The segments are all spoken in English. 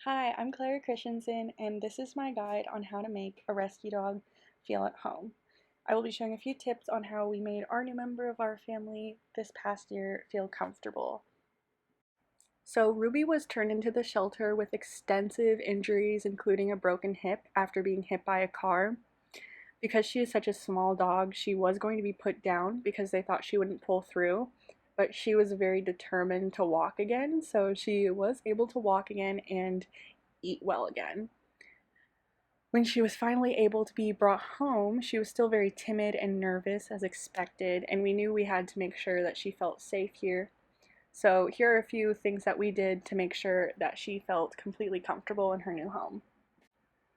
Hi, I'm Clara Christensen, and this is my guide on how to make a rescue dog feel at home. I will be showing a few tips on how we made our new member of our family this past year feel comfortable. So, Ruby was turned into the shelter with extensive injuries, including a broken hip after being hit by a car. Because she is such a small dog, she was going to be put down because they thought she wouldn't pull through, but she was very determined to walk again, so she was able to walk again and eat well again. When she was finally able to be brought home, she was still very timid and nervous as expected, and we knew we had to make sure that she felt safe here. So here are a few things that we did to make sure that she felt completely comfortable in her new home.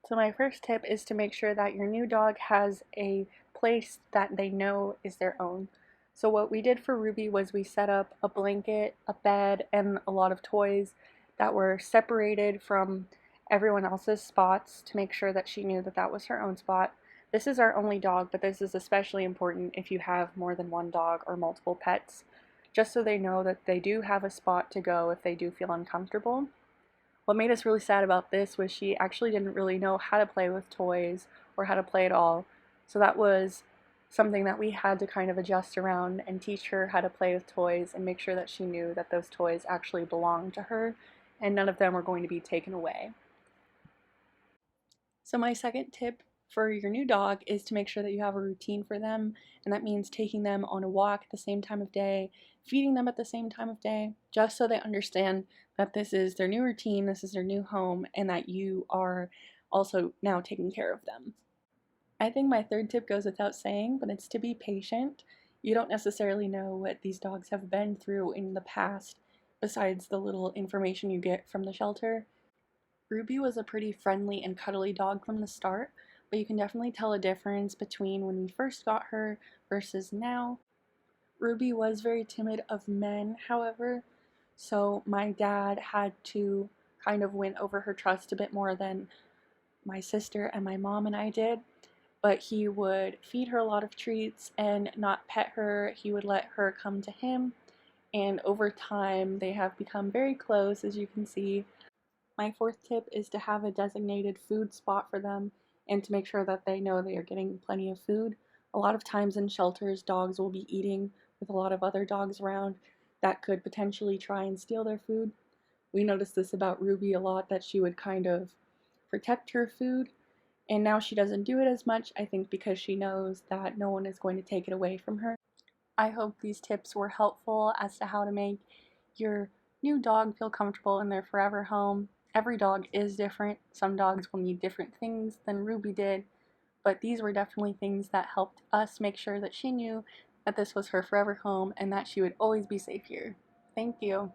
So my first tip is to make sure that your new dog has a place that they know is their own. So what we did for Ruby was we set up a blanket, a bed, and a lot of toys that were separated from everyone else's spots to make sure that she knew that that was her own spot. This is our only dog, but this is especially important if you have more than one dog or multiple pets, just so they know that they do have a spot to go if they do feel uncomfortable. What made us really sad about this was she actually didn't really know how to play with toys or how to play at all. So that was something that we had to kind of adjust around and teach her how to play with toys and make sure that she knew that those toys actually belonged to her and none of them were going to be taken away. So my second tip for your new dog is to make sure that you have a routine for them, and that means taking them on a walk at the same time of day, feeding them at the same time of day, just so they understand that this is their new routine, this is their new home, and that you are also now taking care of them. I think my third tip goes without saying, but it's to be patient. You don't necessarily know what these dogs have been through in the past, besides the little information you get from the shelter. Ruby was a pretty friendly and cuddly dog from the start, but you can definitely tell a difference between when we first got her versus now. Ruby was very timid of men, however, so my dad had to kind of win over her trust a bit more than my sister and my mom and I did. But he would feed her a lot of treats and not pet her. He would let her come to him, and over time they have become very close, as you can see. My fourth tip is to have a designated food spot for them and to make sure that they know they are getting plenty of food. A lot of times in shelters, dogs will be eating with a lot of other dogs around that could potentially try and steal their food. We noticed this about Ruby a lot, that she would kind of protect her food, and now she doesn't do it as much, I think because she knows that no one is going to take it away from her. I hope these tips were helpful as to how to make your new dog feel comfortable in their forever home. Every dog is different. Some dogs will need different things than Ruby did, but these were definitely things that helped us make sure that she knew that this was her forever home and that she would always be safe here. Thank you.